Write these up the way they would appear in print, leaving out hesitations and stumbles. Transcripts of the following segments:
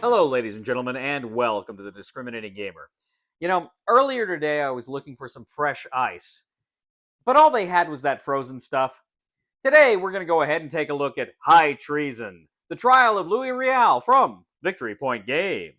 Hello, ladies and gentlemen, and welcome to the Discriminating Gamer. Earlier today I was looking for some fresh ice, but all they had was that frozen stuff. Today we're going to go ahead and take a look at High Treason, the trial of Louis Riel from Victory Point Games.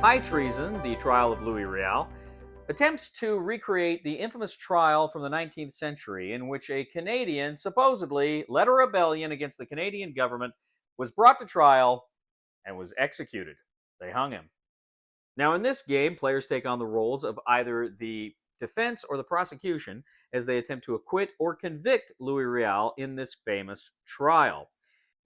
High Treason, the trial of Louis Riel, attempts to recreate the infamous trial from the 19th century in which a Canadian supposedly led a rebellion against the Canadian government, was brought to trial, and was executed. They hung him. Now, in this game, players take on the roles of either the defense or the prosecution as they attempt to acquit or convict Louis Riel in this famous trial.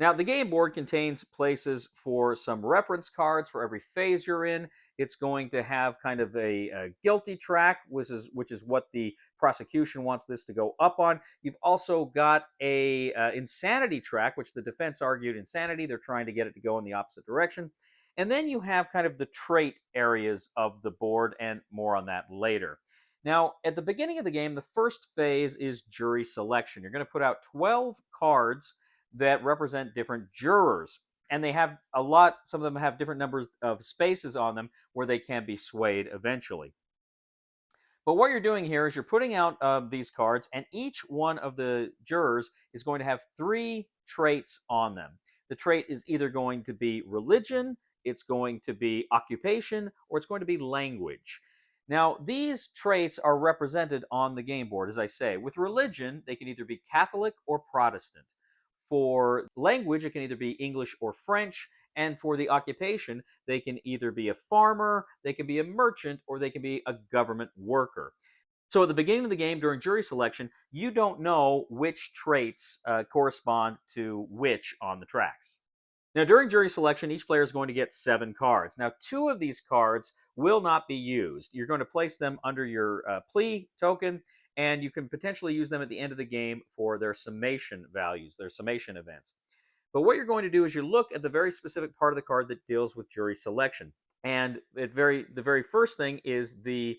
Now, the game board contains places for some reference cards for every phase you're in. It's going to have kind of a guilty track, which is what the prosecution wants this to go up on. You've also got a insanity track, which the defense argued insanity. They're trying to get it to go in the opposite direction. And then you have kind of the trait areas of the board, and more on that later. Now, at the beginning of the game, the first phase is jury selection. You're going to put out 12 cards that represent different jurors. And they have some of them have different numbers of spaces on them where they can be swayed eventually. But what you're doing here is you're putting out these cards, and each one of the jurors is going to have 3 traits on them. The trait is either going to be religion, it's going to be occupation, or it's going to be language. Now, these traits are represented on the game board, as I say. With religion, they can either be Catholic or Protestant. For language, it can either be English or French. And for the occupation, they can either be a farmer, they can be a merchant, or they can be a government worker. So at the beginning of the game, during jury selection, you don't know which traits correspond to which on the tracks. Now, during jury selection, each player is going to get 7 cards. Now, 2 of these cards will not be used. You're going to place them under your plea token, and you can potentially use them at the end of the game for their summation values, their summation events. But what you're going to do is you look at the very specific part of the card that deals with jury selection. And the very first thing is the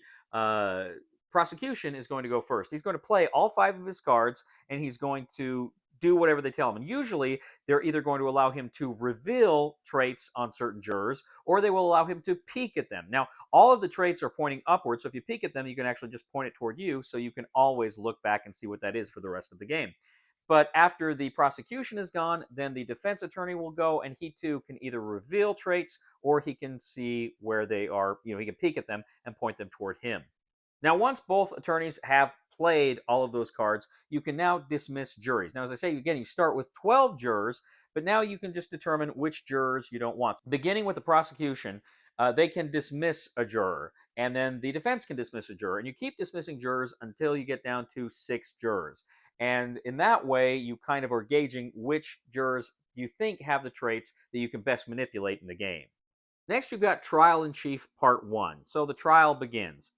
prosecution is going to go first. He's going to play all 5 of his cards, and he's going to do whatever they tell him. And usually, they're either going to allow him to reveal traits on certain jurors, or they will allow him to peek at them. Now, all of the traits are pointing upward, so if you peek at them, you can actually just point it toward you, so you can always look back and see what that is for the rest of the game. But after the prosecution is gone, then the defense attorney will go, and he too can either reveal traits, or he can see where they are, he can peek at them and point them toward him. Now, once both attorneys have played all of those cards, you can now dismiss juries. Now, as I say, again, you start with 12 jurors, but now you can just determine which jurors you don't want. Beginning with the prosecution, they can dismiss a juror, and then the defense can dismiss a juror, and you keep dismissing jurors until you get down to 6 jurors. And in that way, you kind of are gauging which jurors you think have the traits that you can best manipulate in the game. Next, you've got Trial in Chief Part 1. So the trial begins.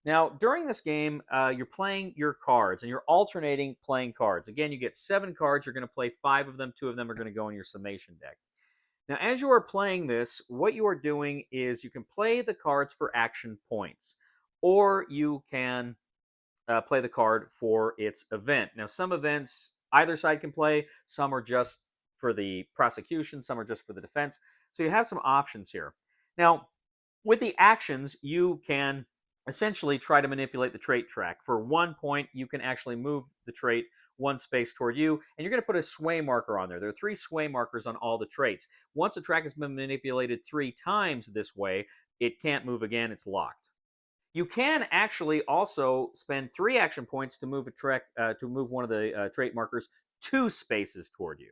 Now, during this game, you're playing your cards, and you're alternating playing cards. Again, you get 7 cards. You're going to play 5 of them. 2 of them are going to go in your summation deck. Now, as you are playing this, what you are doing is you can play the cards for action points, or you can play the card for its event. Now, some events either side can play. Some are just for the prosecution. Some are just for the defense. So you have some options here. Now, with the actions, you can essentially try to manipulate the trait track. For 1 point, you can actually move the trait 1 space toward you, and you're going to put a sway marker on there. There are 3 sway markers on all the traits. Once a track has been manipulated 3 times this way, it can't move again. It's locked. You can actually also spend 3 action points to move to move one of the trait markers 2 spaces toward you.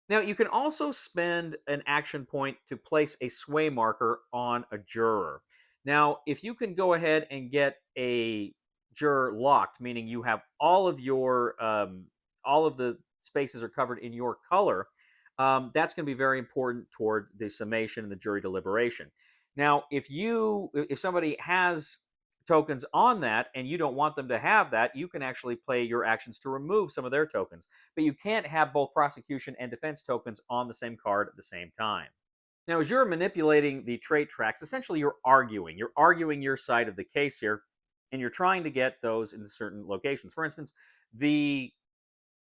Now, you can also spend an action point to place a sway marker on a juror. Now, if you can go ahead and get a juror locked, meaning you have all of the spaces are covered in your color, that's going to be very important toward the summation and the jury deliberation. Now, if somebody has tokens on that and you don't want them to have that, you can actually play your actions to remove some of their tokens. But you can't have both prosecution and defense tokens on the same card at the same time. Now, as you're manipulating the trait tracks, essentially you're arguing. You're arguing your side of the case here, and you're trying to get those into certain locations. For instance, the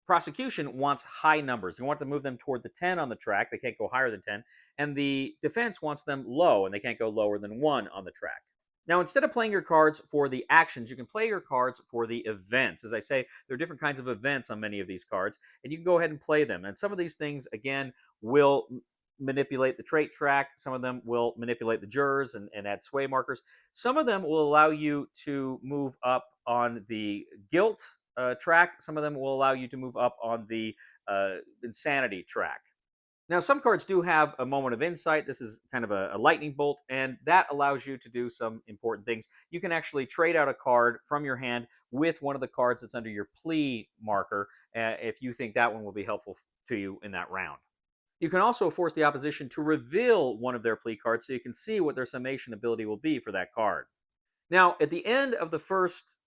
prosecution wants high numbers. You want to move them toward the 10 on the track. They can't go higher than 10. And the defense wants them low, and they can't go lower than 1 on the track. Now, instead of playing your cards for the actions, you can play your cards for the events. As I say, there are different kinds of events on many of these cards, and you can go ahead and play them. And some of these things, again, will manipulate the trait track. Some of them will manipulate the jurors and add sway markers. Some of them will allow you to move up on the guilt track. Some of them will allow you to move up on the insanity track. Now, some cards do have a moment of insight. This is kind of a lightning bolt, and that allows you to do some important things. You can actually trade out a card from your hand with one of the cards that's under your plea marker if you think that one will be helpful to you in that round. You can also force the opposition to reveal one of their plea cards so you can see what their summation ability will be for that card. Now, at the end of the first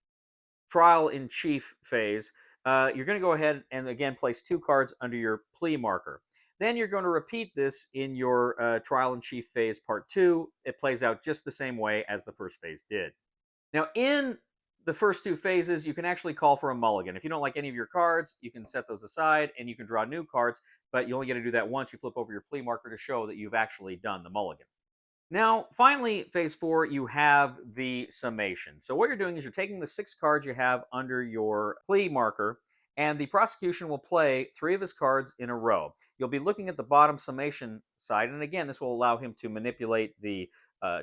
trial-in-chief phase, you're going to go ahead and again place 2 cards under your plea marker. Then you're going to repeat this in your trial-in-chief phase part 2. It plays out just the same way as the first phase did. Now, in the first 2 phases, you can actually call for a mulligan. If you don't like any of your cards, you can set those aside and you can draw new cards, but you only get to do that once. You flip over your plea marker to show that you've actually done the mulligan. Now, finally, phase 4, you have the summation. So what you're doing is you're taking the 6 cards you have under your plea marker, and the prosecution will play 3 of his cards in a row. You'll be looking at the bottom summation side, and again, this will allow him to manipulate the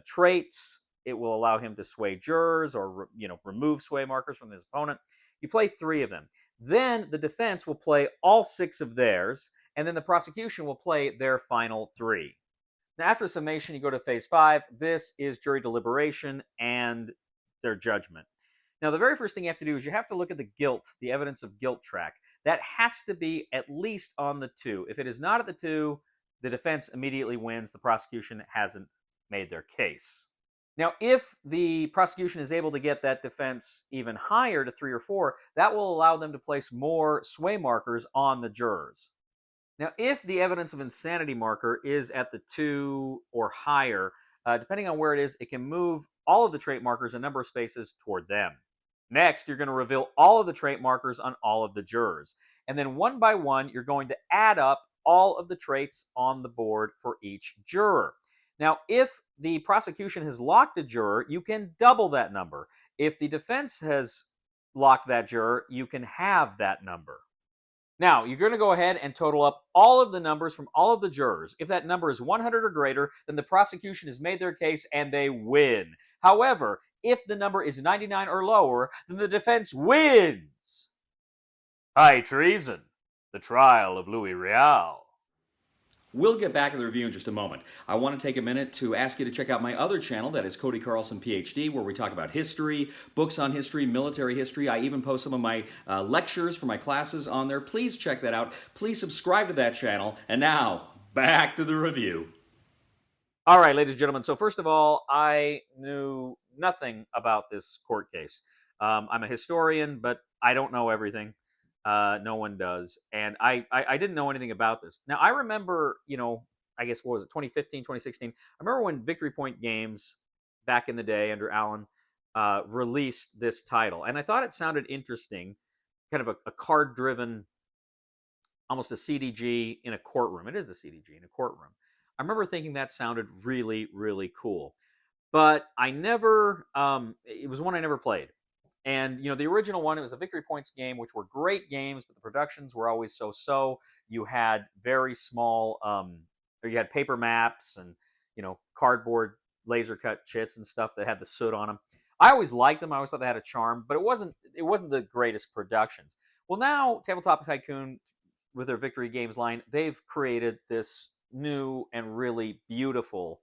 traits. It will allow him to sway jurors or remove sway markers from his opponent. You play 3 of them. Then the defense will play all 6 of theirs, and then the prosecution will play their final 3. Now, after summation, you go to phase 5. This is jury deliberation and their judgment. Now, the very first thing you have to do is you have to look at the evidence of guilt track. That has to be at least on the 2. If it is not at the 2, the defense immediately wins. The prosecution hasn't made their case. Now, if the prosecution is able to get that defense even higher to 3 or 4, that will allow them to place more sway markers on the jurors. Now, if the evidence of insanity marker is at the 2 or higher, depending on where it is, it can move all of the trait markers a number of spaces toward them. Next, you're going to reveal all of the trait markers on all of the jurors. And then one by one, you're going to add up all of the traits on the board for each juror. Now, if the prosecution has locked a juror, you can double that number. If the defense has locked that juror, you can have that number. Now, you're going to go ahead and total up all of the numbers from all of the jurors. If that number is 100 or greater, then the prosecution has made their case and they win. However, if the number is 99 or lower, then the defense wins. High treason, the trial of Louis Riel. We'll get back to the review in just a moment. I want to take a minute to ask you to check out my other channel, that is Cody Carlson, PhD, where we talk about history, books on history, military history. I even post some of my lectures for my classes on there. Please check that out. Please subscribe to that channel. And now, back to the review. All right, ladies and gentlemen. So first of all, I knew nothing about this court case. I'm a historian, but I don't know everything. No one does. And I didn't know anything about this. Now, I remember, I guess, what was it, 2015, 2016? I remember when Victory Point Games, back in the day under Alan, released this title. And I thought it sounded interesting, kind of a card-driven, almost a CDG in a courtroom. It is a CDG in a courtroom. I remember thinking that sounded really, really cool. But I never, it was one I never played. And, the original one, it was a Victory Points game, which were great games, but the productions were always so-so. You had very small, or you had paper maps and, cardboard laser cut chits and stuff that had the soot on them. I always liked them. I always thought they had a charm, but it wasn't the greatest productions. Well, now Tabletop Tycoon, with their Victory Games line, they've created this new and really beautiful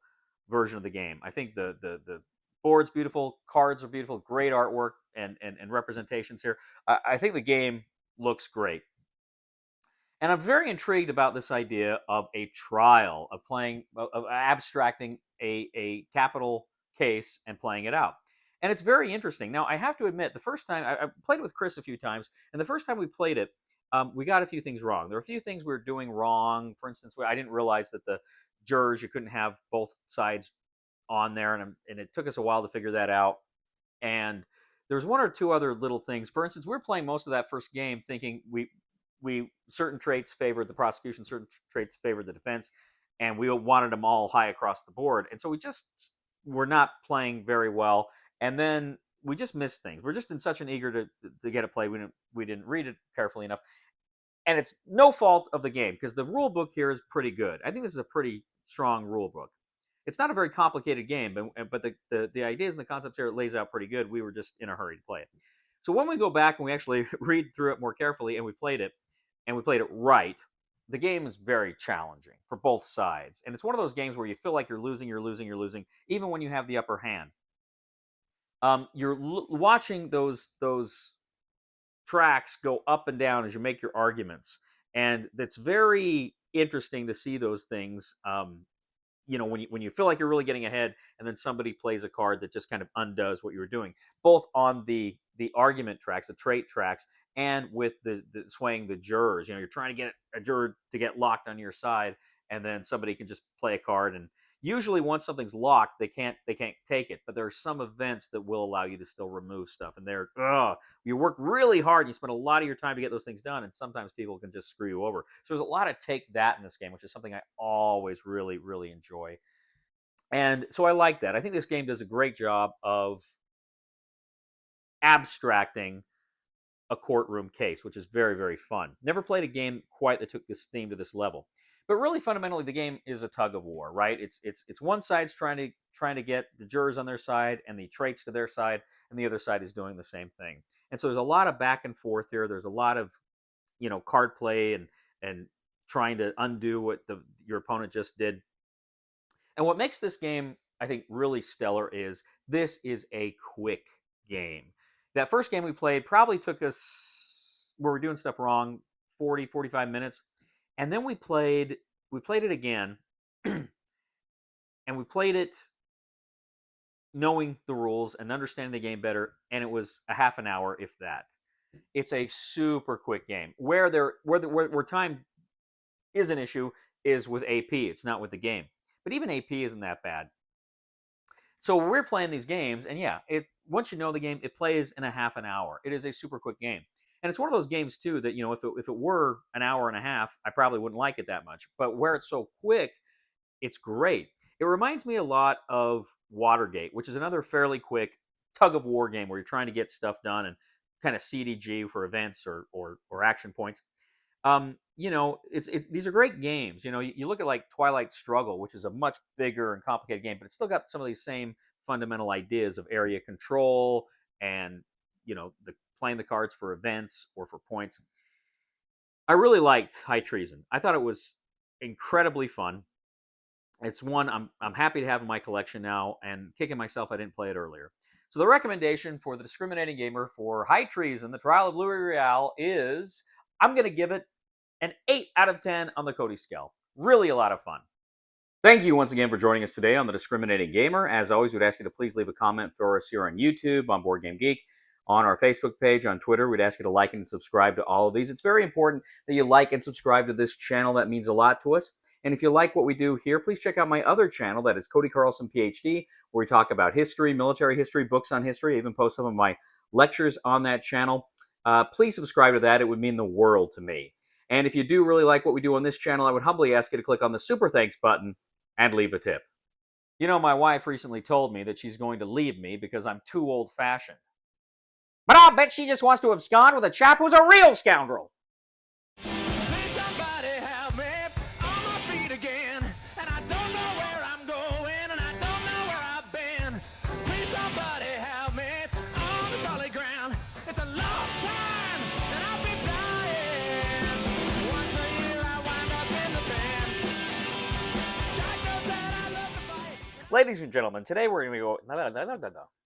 version of the game. I think the board's beautiful, cards are beautiful, great artwork and representations here. I think the game looks great. And I'm very intrigued about this idea of a trial, of abstracting a capital case and playing it out. And it's very interesting. Now, I have to admit, the first time I played it with Chris a few times, and the first time we played it, we got a few things wrong. There were a few things we were doing wrong. For instance, I didn't realize that the jurors, you couldn't have both sides on there, and it took us a while to figure that out. And there's one or two other little things. For instance, we were playing most of that first game thinking we certain traits favored the prosecution, certain traits favored the defense, and we wanted them all high across the board. And so we just were not playing very well. And then we just missed things. We're just in such an eager to get a play. We didn't read it carefully enough. And it's no fault of the game, because the rule book here is pretty good. I think this is a pretty strong rule book. It's not a very complicated game, but the ideas and the concepts here it lays out pretty good. We were just in a hurry to play it. So when we go back and we actually read through it more carefully and we played it right, the game is very challenging for both sides. And it's one of those games where you feel like you're losing, even when you have the upper hand. You're watching those tracks go up and down as you make your arguments. And it's very interesting to see those things, when you feel like you're really getting ahead, and then somebody plays a card that just kind of undoes what you were doing, both on the argument tracks, the trait tracks, and with the swaying the jurors. You're trying to get a juror to get locked on your side, and then somebody can just play a card. And usually once something's locked, they can't take it. But there are some events that will allow you to still remove stuff. And you work really hard, and you spend a lot of your time to get those things done, and sometimes people can just screw you over. So there's a lot of take that in this game, which is something I always really, really enjoy. And so I like that. I think this game does a great job of abstracting a courtroom case, which is very, very fun. Never played a game quite that took this theme to this level. But really, fundamentally, the game is a tug of war, right? It's one side's trying to get the jurors on their side and the traits to their side, and the other side is doing the same thing. And so there's a lot of back and forth here. There's a lot of card play and trying to undo what your opponent just did. And what makes this game, I think, really stellar is this is a quick game. That first game we played probably took us, where we're doing stuff wrong, 40, 45 minutes. And then we played it again, and we played it knowing the rules and understanding the game better, and it was a half an hour, if that. It's a super quick game. Where time is an issue is with AP. It's not with the game. But even AP isn't that bad. So we're playing these games, and once you know the game, it plays in a half an hour. It is a super quick game. And it's one of those games, too, that, if it were an hour and a half, I probably wouldn't like it that much. But where it's so quick, it's great. It reminds me a lot of Watergate, which is another fairly quick tug-of-war game where you're trying to get stuff done and kind of CDG for events or action points. These are great games. You look at, like, Twilight Struggle, which is a much bigger and complicated game, but it's still got some of these same fundamental ideas of area control and, playing the cards for events or for points. I really liked High Treason. I thought it was incredibly fun. It's one I'm happy to have in my collection now, and kicking myself I didn't play it earlier. So the recommendation for the discriminating gamer for High Treason, the Trial of Louis Riel, is I'm going to give it an 8 out of 10 on the Cody scale. Really a lot of fun. Thank you once again for joining us today on The Discriminating Gamer. As always, we'd ask you to please leave a comment for us here on YouTube, on Board Game Geek, on our Facebook page, on Twitter. We'd ask you to like and subscribe to all of these. It's very important that you like and subscribe to this channel. That means a lot to us. And if you like what we do here, please check out my other channel, that is Cody Carlson, PhD, where we talk about history, military history, books on history. I even post some of my lectures on that channel. Please subscribe to that. It would mean the world to me. And if you do really like what we do on this channel, I would humbly ask you to click on the Super Thanks button and leave a tip. My wife recently told me that she's going to leave me because I'm too old-fashioned. But I'll bet she just wants to abscond with a chap who's a real scoundrel. Ladies and gentlemen, today we're going to go.